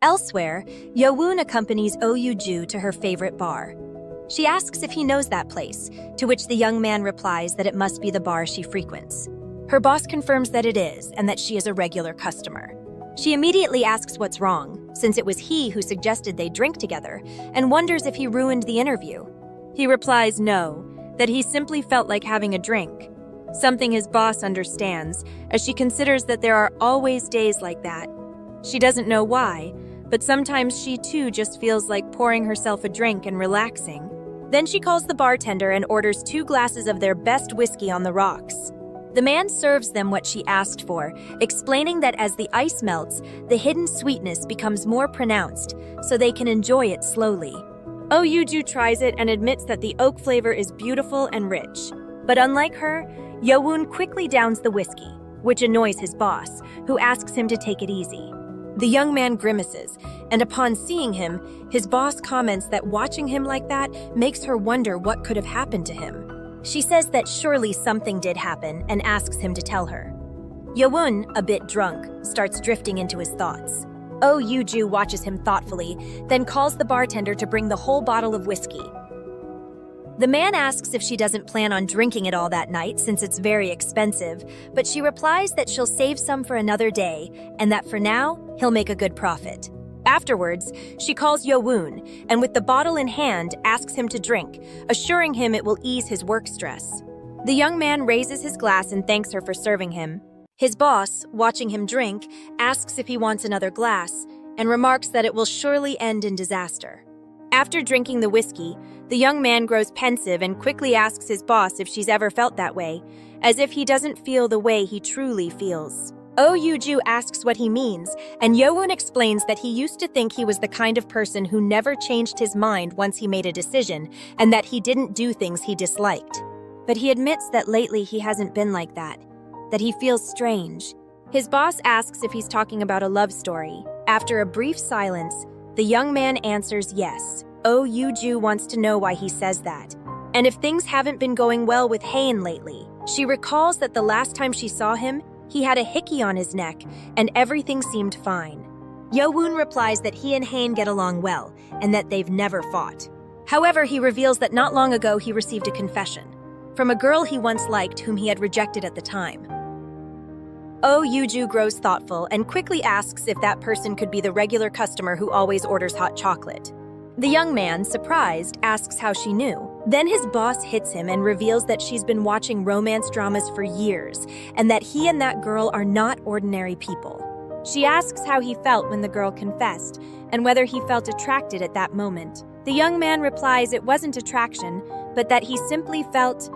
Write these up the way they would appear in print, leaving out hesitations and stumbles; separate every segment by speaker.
Speaker 1: Elsewhere, Yowoon accompanies Ju to her favorite bar. She asks if he knows that place, to which the young man replies that it must be the bar she frequents. Her boss confirms that it is and that she is a regular customer. She immediately asks what's wrong, since it was he who suggested they drink together, and wonders if he ruined the interview. He replies no, that he simply felt like having a drink, something his boss understands, as she considers that there are always days like that. She doesn't know why, but sometimes she too just feels like pouring herself a drink and relaxing. Then she calls the bartender and orders 2 glasses of their best whiskey on the rocks. The man serves them what she asked for, explaining that as the ice melts, the hidden sweetness becomes more pronounced, so they can enjoy it slowly. Ju tries it and admits that the oak flavor is beautiful and rich. But unlike her, Yowoon quickly downs the whiskey, which annoys his boss, who asks him to take it easy. The young man grimaces, and upon seeing him, his boss comments that watching him like that makes her wonder what could have happened to him. She says that surely something did happen and asks him to tell her. Yowoon, a bit drunk, starts drifting into his thoughts. Ju watches him thoughtfully, then calls the bartender to bring the whole bottle of whiskey. The man asks if she doesn't plan on drinking it all that night since it's very expensive, but she replies that she'll save some for another day and that for now, he'll make a good profit. Afterwards, she calls Yowoon and with the bottle in hand asks him to drink, assuring him it will ease his work stress. The young man raises his glass and thanks her for serving him. His boss, watching him drink, asks if he wants another glass and remarks that it will surely end in disaster. After drinking the whiskey, the young man grows pensive and quickly asks his boss if she's ever felt that way, as if he doesn't feel the way he truly feels. Ju asks what he means, and Yowoon explains that he used to think he was the kind of person who never changed his mind once he made a decision, and that he didn't do things he disliked. But he admits that lately he hasn't been like that he feels strange. His boss asks if he's talking about a love story. After a brief silence, the young man answers yes. Ju wants to know why he says that, and if things haven't been going well with Hain lately. She recalls that the last time she saw him, he had a hickey on his neck, and everything seemed fine. Yowoon replies that he and Hain get along well, and that they've never fought. However, he reveals that not long ago he received a confession from a girl he once liked whom he had rejected at the time. Ju grows thoughtful and quickly asks if that person could be the regular customer who always orders hot chocolate. The young man, surprised, asks how she knew. Then his boss hits him and reveals that she's been watching romance dramas for years, and that he and that girl are not ordinary people. She asks how he felt when the girl confessed, and whether he felt attracted at that moment. The young man replies it wasn't attraction, but that he simply felt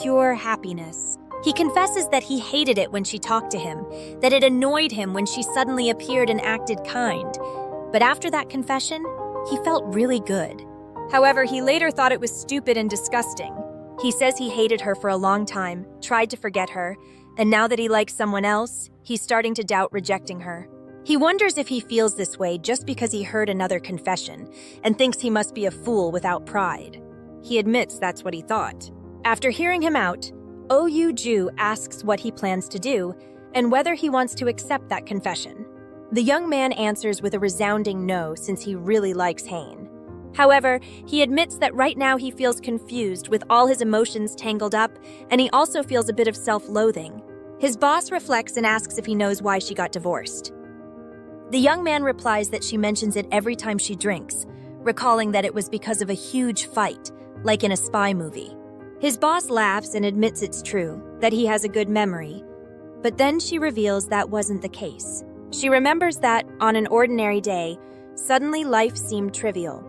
Speaker 1: pure happiness. He confesses that he hated it when she talked to him, that it annoyed him when she suddenly appeared and acted kind. But after that confession, he felt really good. However, he later thought it was stupid and disgusting. He says he hated her for a long time, tried to forget her, and now that he likes someone else, he's starting to doubt rejecting her. He wonders if he feels this way just because he heard another confession, and thinks he must be a fool without pride. He admits that's what he thought. After hearing him out, Ju asks what he plans to do, and whether he wants to accept that confession. The young man answers with a resounding no since he really likes Hain. However, he admits that right now he feels confused with all his emotions tangled up, and he also feels a bit of self-loathing. His boss reflects and asks if he knows why she got divorced. The young man replies that she mentions it every time she drinks, recalling that it was because of a huge fight, like in a spy movie. His boss laughs and admits it's true, that he has a good memory. But then she reveals that wasn't the case. She remembers that, on an ordinary day, suddenly life seemed trivial.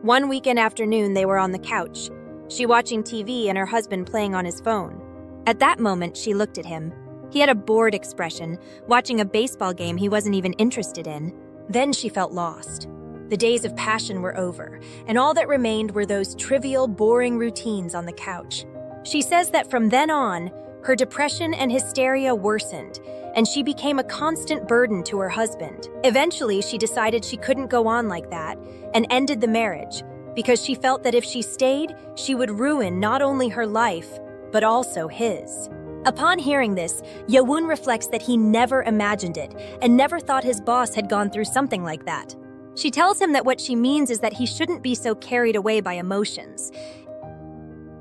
Speaker 1: One weekend afternoon, they were on the couch, she watching TV and her husband playing on his phone. At that moment, she looked at him. He had a bored expression, watching a baseball game he wasn't even interested in. Then she felt lost. The days of passion were over, and all that remained were those trivial, boring routines on the couch. She says that from then on, her depression and hysteria worsened, and she became a constant burden to her husband. Eventually, she decided she couldn't go on like that and ended the marriage because she felt that if she stayed, she would ruin not only her life, but also his. Upon hearing this, Yewoon reflects that he never imagined it and never thought his boss had gone through something like that. She tells him that what she means is that he shouldn't be so carried away by emotions.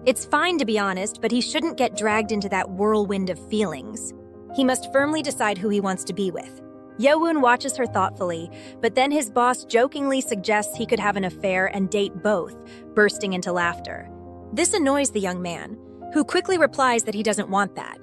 Speaker 1: It's fine to be honest, but he shouldn't get dragged into that whirlwind of feelings. He must firmly decide who he wants to be with. Yewoon watches her thoughtfully, but then his boss jokingly suggests he could have an affair and date both, bursting into laughter. This annoys the young man, who quickly replies that he doesn't want that.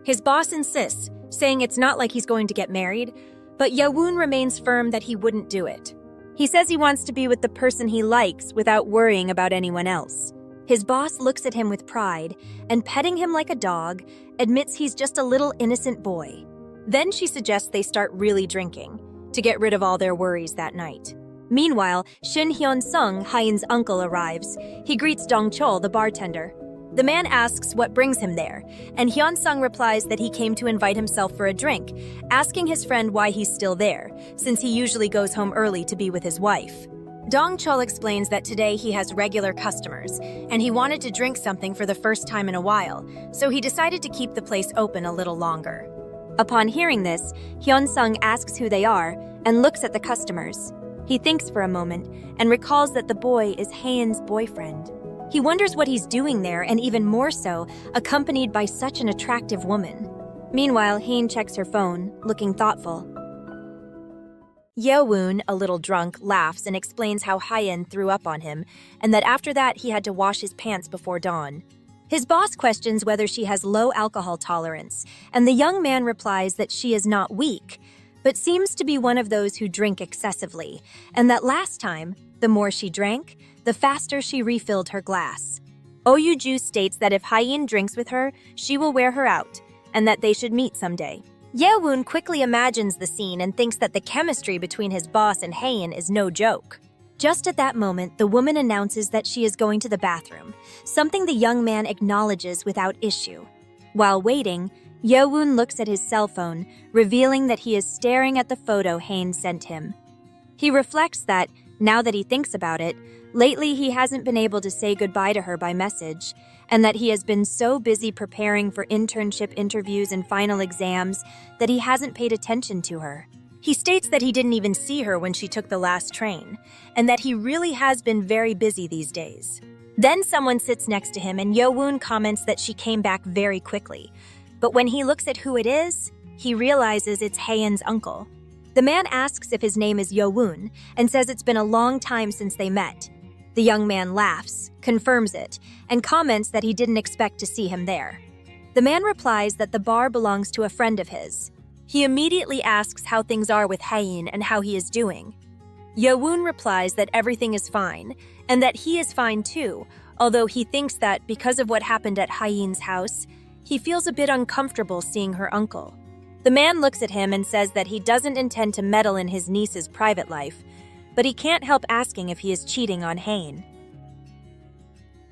Speaker 1: His boss insists, saying it's not like he's going to get married, but Yewoon remains firm that he wouldn't do it. He says he wants to be with the person he likes without worrying about anyone else. His boss looks at him with pride and, petting him like a dog, admits he's just a little innocent boy. Then she suggests they start really drinking to get rid of all their worries that night. Meanwhile, Shin Hyun-sung, Hyun's uncle, arrives. He greets Dong-chol, the bartender. The man asks what brings him there, and Hyun-sung replies that he came to invite himself for a drink, asking his friend why he's still there, since he usually goes home early to be with his wife. Dong-chol explains that today he has regular customers, and he wanted to drink something for the first time in a while, so he decided to keep the place open a little longer. Upon hearing this, Hyun-sung asks who they are and looks at the customers. He thinks for a moment and recalls that the boy is Haeun's boyfriend. He wonders what he's doing there, and even more so, accompanied by such an attractive woman. Meanwhile, Haeun checks her phone, looking thoughtful. Yewoon, a little drunk, laughs and explains how Hyun threw up on him, and that after that he had to wash his pants before dawn. His boss questions whether she has low alcohol tolerance, and the young man replies that she is not weak, but seems to be one of those who drink excessively, and that last time, the more she drank, the faster she refilled her glass. Oyuju states that if Hyun drinks with her, she will wear her out, and that they should meet someday. Yewoon quickly imagines the scene and thinks that the chemistry between his boss and Haeun is no joke. Just at that moment, the woman announces that she is going to the bathroom, something the young man acknowledges without issue. While waiting, Yewoon looks at his cell phone, revealing that he is staring at the photo Haeun sent him. He reflects that, now that he thinks about it, lately he hasn't been able to say goodbye to her by message, and that he has been so busy preparing for internship interviews and final exams that he hasn't paid attention to her. He states that he didn't even see her when she took the last train, and that he really has been very busy these days. Then someone sits next to him, and Yewoon comments that she came back very quickly. But when he looks at who it is, he realizes it's Haeun's uncle. The man asks if his name is Yewoon, and says it's been a long time since they met. The young man laughs, confirms it, and comments that he didn't expect to see him there. The man replies that the bar belongs to a friend of his. He immediately asks how things are with Haeun and how he is doing. Yewoon replies that everything is fine, and that he is fine too, although he thinks that because of what happened at Haeun's house, he feels a bit uncomfortable seeing her uncle. The man looks at him and says that he doesn't intend to meddle in his niece's private life, but he can't help asking if he is cheating on Haeun.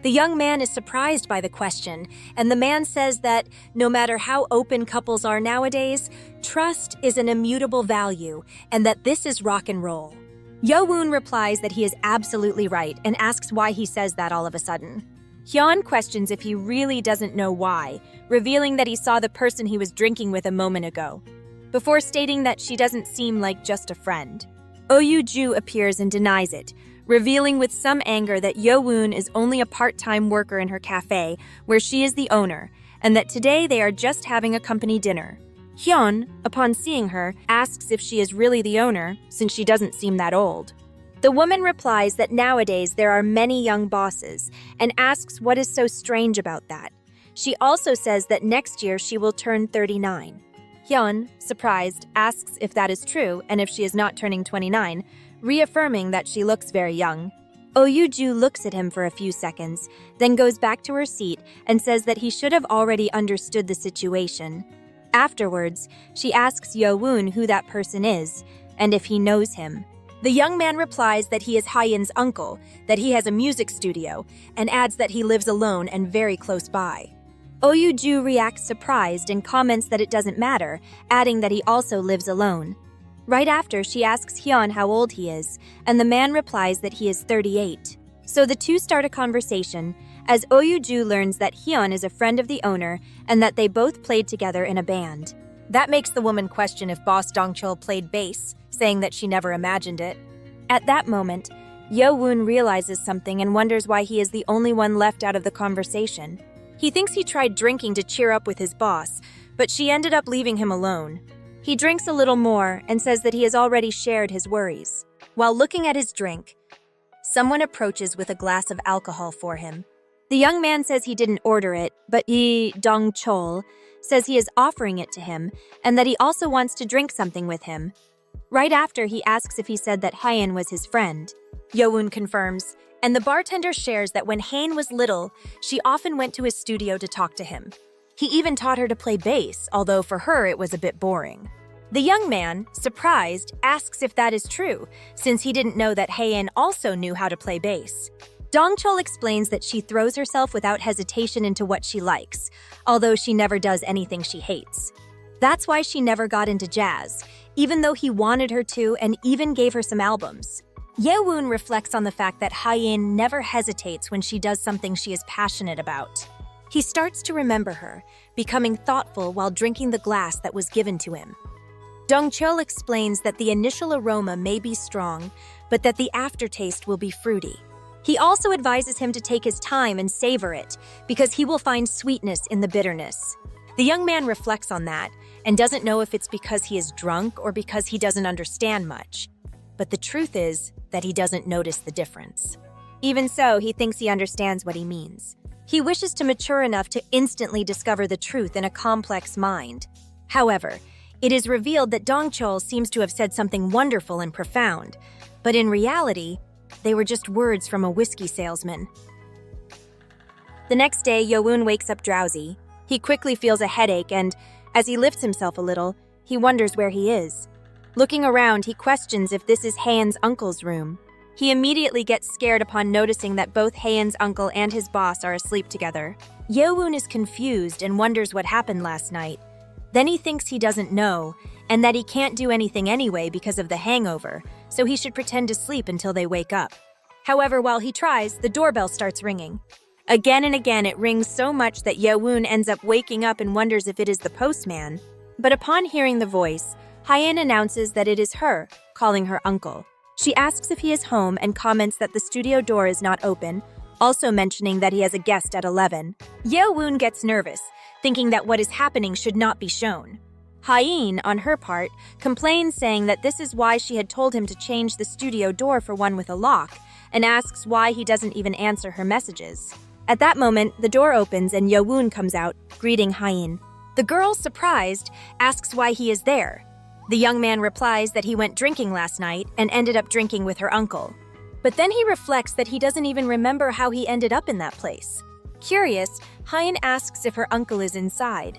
Speaker 1: The young man is surprised by the question, and the man says that no matter how open couples are nowadays, trust is an immutable value, and that this is rock and roll. Yewoon replies that he is absolutely right and asks why he says that all of a sudden. Hyun questions if he really doesn't know why, revealing that he saw the person he was drinking with a moment ago, before stating that she doesn't seem like just a friend. Oyuju appears and denies it, revealing with some anger that Yewoon is only a part-time worker in her cafe, where she is the owner, and that today they are just having a company dinner. Hyun, upon seeing her, asks if she is really the owner, since she doesn't seem that old. The woman replies that nowadays there are many young bosses, and asks what is so strange about that. She also says that next year she will turn 39. Hyun, surprised, asks if that is true and if she is not turning 29, reaffirming that she looks very young. Oyuju looks at him for a few seconds, then goes back to her seat and says that he should have already understood the situation. Afterwards, she asks Yewoon who that person is, and if he knows him. The young man replies that he is Haeun's uncle, that he has a music studio, and adds that he lives alone and very close by. Oyuju reacts surprised and comments that it doesn't matter, adding that he also lives alone. Right after, she asks Hyun how old he is, and the man replies that he is 38. So the two start a conversation, as Oyuju learns that Hyun is a friend of the owner and that they both played together in a band. That makes the woman question if boss Dongchul played bass, saying that she never imagined it. At that moment, Yo-woon realizes something and wonders why he is the only one left out of the conversation. He thinks he tried drinking to cheer up with his boss, but she ended up leaving him alone. He drinks a little more and says that he has already shared his worries. While looking at his drink, someone approaches with a glass of alcohol for him. The young man says he didn't order it, but Dong-chol says he is offering it to him and that he also wants to drink something with him. Right after, he asks if he said that Hyun was his friend. Yo-woon confirms, and the bartender shares that when Hain was little, she often went to his studio to talk to him. He even taught her to play bass, although for her it was a bit boring. The young man, surprised, asks if that is true, since he didn't know that Hain also knew how to play bass. Dongchul explains that she throws herself without hesitation into what she likes, although she never does anything she hates. That's why she never got into jazz, even though he wanted her to and even gave her some albums. Ye-woon reflects on the fact that Hayin never hesitates when she does something she is passionate about. He starts to remember her, becoming thoughtful while drinking the glass that was given to him. Dongchul explains that the initial aroma may be strong, but that the aftertaste will be fruity. He also advises him to take his time and savor it, because he will find sweetness in the bitterness. The young man reflects on that, and doesn't know if it's because he is drunk or because he doesn't understand much. But the truth is that he doesn't notice the difference. Even so, he thinks he understands what he means. He wishes to mature enough to instantly discover the truth in a complex mind. However, it is revealed that Dongchul seems to have said something wonderful and profound, but in reality, they were just words from a whiskey salesman. The next day, Yo-woon wakes up drowsy. He quickly feels a headache and, as he lifts himself a little, he wonders where he is. Looking around, he questions if this is Haeun's uncle's room. He immediately gets scared upon noticing that both Haeun's uncle and his boss are asleep together. Yo-woon is confused and wonders what happened last night. Then he thinks he doesn't know, and that he can't do anything anyway because of the hangover, so he should pretend to sleep until they wake up. However, while he tries, the doorbell starts ringing. Again and again, it rings so much that Yo-woon ends up waking up and wonders if it is the postman. But upon hearing the voice, Haeun announces that it is her, calling her uncle. She asks if he is home and comments that the studio door is not open, also mentioning that he has a guest at 11. Yo-woon gets nervous, thinking that what is happening should not be shown. Haeun, on her part, complains, saying that this is why she had told him to change the studio door for one with a lock, and asks why he doesn't even answer her messages. At that moment, the door opens and Yo-woon comes out, greeting Haeun. The girl, surprised, asks why he is there. The young man replies that he went drinking last night and ended up drinking with her uncle. But then he reflects that he doesn't even remember how he ended up in that place. Curious, Haeun asks if her uncle is inside.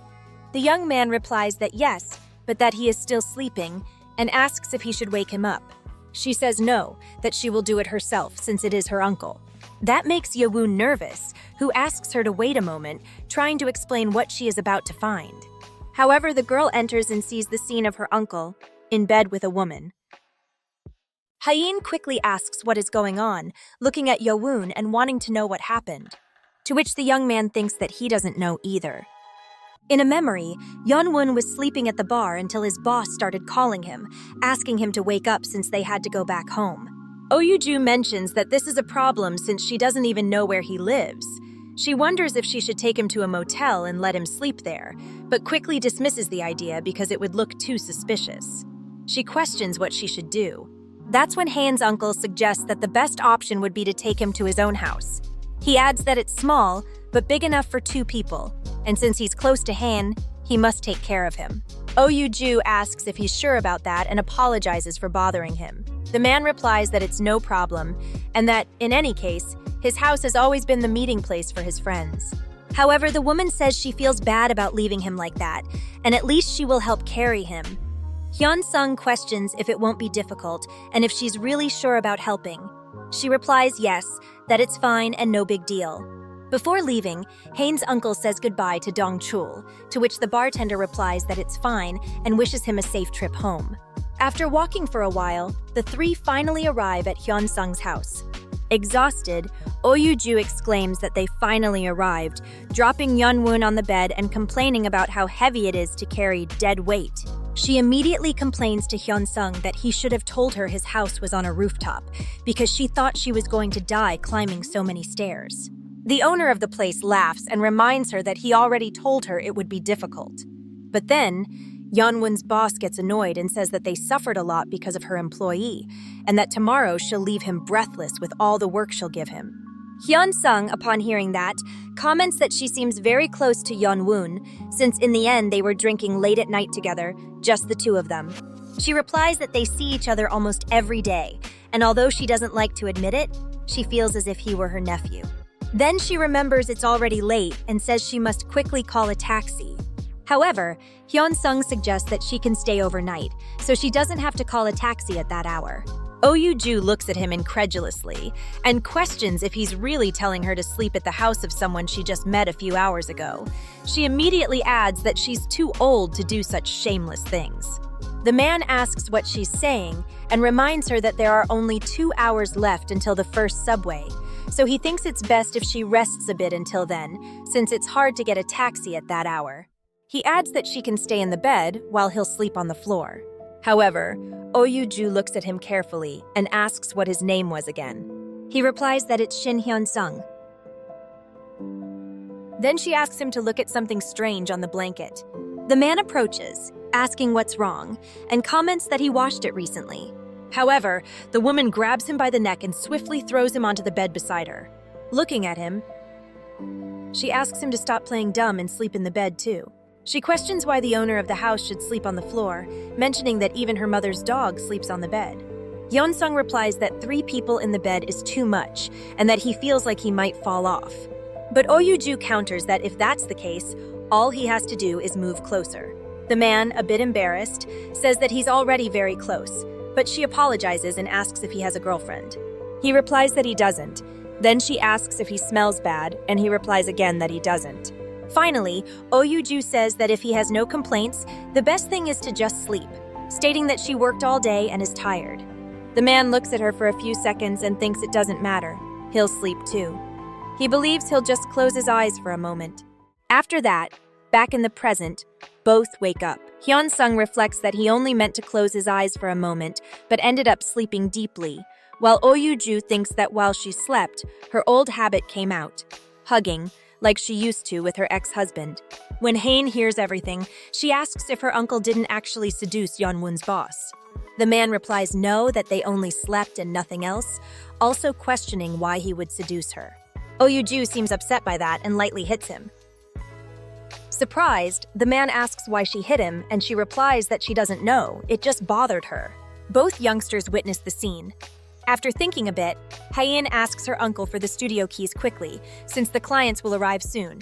Speaker 1: The young man replies that yes, but that he is still sleeping, and asks if he should wake him up. She says no, that she will do it herself since it is her uncle. That makes Yo-woon nervous, who asks her to wait a moment, trying to explain what she is about to find. However, the girl enters and sees the scene of her uncle, in bed with a woman. Haeun quickly asks what is going on, looking at Yo-woon and wanting to know what happened, to which the young man thinks that he doesn't know either. In a memory, Yeon-woon was sleeping at the bar until his boss started calling him, asking him to wake up since they had to go back home. Oyuju mentions that this is a problem since she doesn't even know where he lives. She wonders if she should take him to a motel and let him sleep there, but quickly dismisses the idea because it would look too suspicious. She questions what she should do. That's when Haeun's uncle suggests that the best option would be to take him to his own house. He adds that it's small, but big enough for 2 people, and since he's close to Haeun, he must take care of him. Oyuju asks if he's sure about that and apologizes for bothering him. The man replies that it's no problem, and that, in any case, his house has always been the meeting place for his friends. However, the woman says she feels bad about leaving him like that, and at least she will help carry him. Hyun-sung questions if it won't be difficult, and if she's really sure about helping. She replies yes, that it's fine and no big deal. Before leaving, Haeun's uncle says goodbye to Dong-chul, to which the bartender replies that it's fine and wishes him a safe trip home. After walking for a while, the 3 finally arrive at Hyun-sung's house. Exhausted, Oyuju exclaims that they finally arrived, dropping Yeonwon on the bed and complaining about how heavy it is to carry dead weight. She immediately complains to Hyun-sung that he should have told her his house was on a rooftop because she thought she was going to die climbing so many stairs. The owner of the place laughs and reminds her that he already told her it would be difficult. But then, Yeonwon's boss gets annoyed and says that they suffered a lot because of her employee, and that tomorrow she'll leave him breathless with all the work she'll give him. Hyun-sung, upon hearing that, comments that she seems very close to Yeonwon, since in the end they were drinking late at night together, just the two of them. She replies that they see each other almost every day, and although she doesn't like to admit it, she feels as if he were her nephew. Then she remembers it's already late and says she must quickly call a taxi. However, Hyun-sung suggests that she can stay overnight, so she doesn't have to call a taxi at that hour. Oyuju looks at him incredulously and questions if he's really telling her to sleep at the house of someone she just met a few hours ago. She immediately adds that she's too old to do such shameless things. The man asks what she's saying and reminds her that there are only 2 hours left until the first subway, so he thinks it's best if she rests a bit until then, since it's hard to get a taxi at that hour. He adds that she can stay in the bed while he'll sleep on the floor. However, Oyuju looks at him carefully and asks what his name was again. He replies that it's Shin Hyun-sung. Then she asks him to look at something strange on the blanket. The man approaches, asking what's wrong, and comments that he washed it recently. However, the woman grabs him by the neck and swiftly throws him onto the bed beside her. Looking at him, she asks him to stop playing dumb and sleep in the bed too. She questions why the owner of the house should sleep on the floor, mentioning that even her mother's dog sleeps on the bed. Yeon-sung replies that 3 people in the bed is too much, and that he feels like he might fall off. But Oyuju counters that if that's the case, all he has to do is move closer. The man, a bit embarrassed, says that he's already very close, but she apologizes and asks if he has a girlfriend. He replies that he doesn't. Then she asks if he smells bad, and he replies again that he doesn't. Finally, Oyuju says that if he has no complaints, the best thing is to just sleep, stating that she worked all day and is tired. The man looks at her for a few seconds and thinks it doesn't matter. He'll sleep too. He believes he'll just close his eyes for a moment. After that, back in the present, both wake up. Hyun-sung reflects that he only meant to close his eyes for a moment, but ended up sleeping deeply, while Oyuju thinks that while she slept, her old habit came out, hugging, like she used to with her ex-husband. When Hain hears everything, she asks if her uncle didn't actually seduce Yeonwon's boss. The man replies no, that they only slept and nothing else, also questioning why he would seduce her. Oyuju seems upset by that and lightly hits him. Surprised, the man asks why she hit him, and she replies that she doesn't know, it just bothered her. Both youngsters witness the scene. After thinking a bit, Hain asks her uncle for the studio keys quickly, since the clients will arrive soon.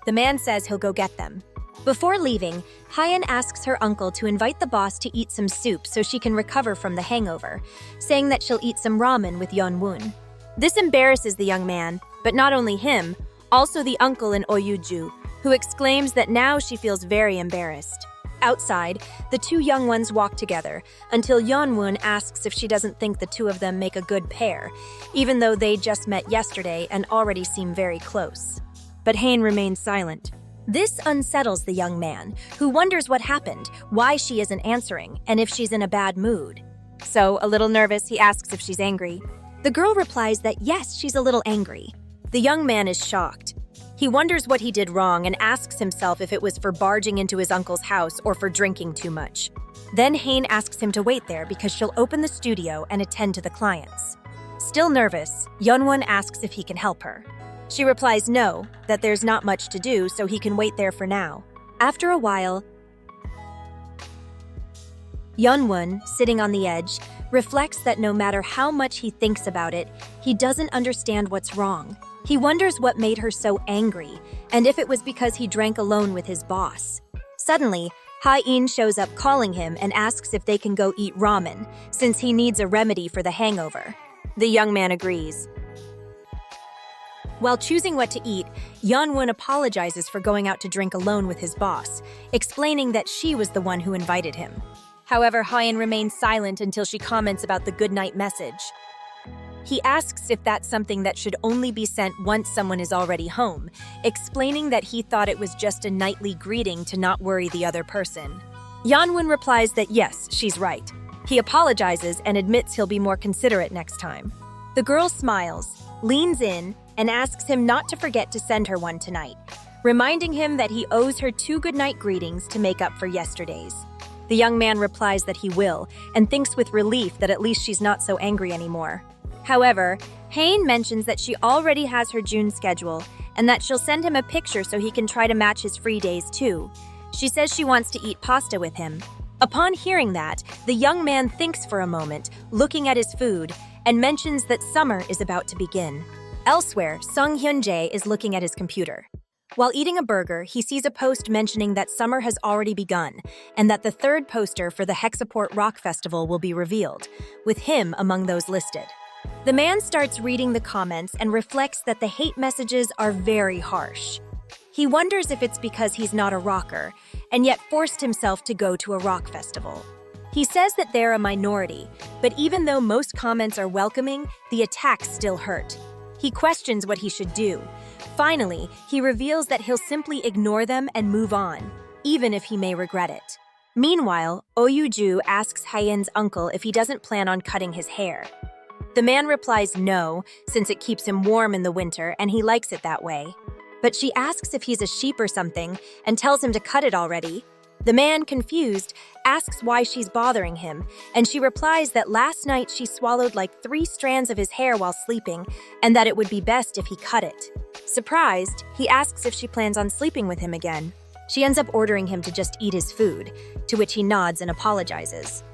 Speaker 1: The man says he'll go get them. Before leaving, Hain asks her uncle to invite the boss to eat some soup so she can recover from the hangover, saying that she'll eat some ramen with Yeonwon. This embarrasses the young man, but not only him, also the uncle and Oyuju, who exclaims that now she feels very embarrassed. Outside, the 2 young ones walk together, until Yeonwon asks if she doesn't think the 2 of them make a good pair, even though they just met yesterday and already seem very close. But Hain remains silent. This unsettles the young man, who wonders what happened, why she isn't answering, and if she's in a bad mood. So, a little nervous, he asks if she's angry. The girl replies that yes, she's a little angry. The young man is shocked. He wonders what he did wrong and asks himself if it was for barging into his uncle's house or for drinking too much. Then Hain asks him to wait there because she'll open the studio and attend to the clients. Still nervous, Yeonwon asks if he can help her. She replies no, that there's not much to do, so he can wait there for now. After a while, Yeonwon, sitting on the edge, reflects that no matter how much he thinks about it, he doesn't understand what's wrong. He wonders what made her so angry, and if it was because he drank alone with his boss. Suddenly, Hain shows up calling him and asks if they can go eat ramen, since he needs a remedy for the hangover. The young man agrees. While choosing what to eat, Yeonwon apologizes for going out to drink alone with his boss, explaining that she was the one who invited him. However, Hain remains silent until she comments about the goodnight message. He asks if that's something that should only be sent once someone is already home, explaining that he thought it was just a nightly greeting to not worry the other person. Yeonwon replies that yes, she's right. He apologizes and admits he'll be more considerate next time. The girl smiles, leans in, and asks him not to forget to send her one tonight, reminding him that he owes her 2 goodnight greetings to make up for yesterday's. The young man replies that he will, and thinks with relief that at least she's not so angry anymore. However, Hain mentions that she already has her June schedule, and that she'll send him a picture so he can try to match his free days too. She says she wants to eat pasta with him. Upon hearing that, the young man thinks for a moment, looking at his food, and mentions that summer is about to begin. Elsewhere, Sung Hyun-jae is looking at his computer. While eating a burger, he sees a post mentioning that summer has already begun, and that the 3rd poster for the Hexaport Rock Festival will be revealed, with him among those listed. The man starts reading the comments and reflects that the hate messages are very harsh. He wonders if it's because he's not a rocker, and yet forced himself to go to a rock festival. He says that they're a minority, but even though most comments are welcoming, the attacks still hurt. He questions what he should do. Finally, he reveals that he'll simply ignore them and move on, even if he may regret it. Meanwhile, Oyuju asks Hayen's uncle if he doesn't plan on cutting his hair. The man replies no, since it keeps him warm in the winter and he likes it that way. But she asks if he's a sheep or something and tells him to cut it already. The man, confused, asks why she's bothering him, and she replies that last night she swallowed like 3 strands of his hair while sleeping and that it would be best if he cut it. Surprised, he asks if she plans on sleeping with him again. She ends up ordering him to just eat his food, to which he nods and apologizes.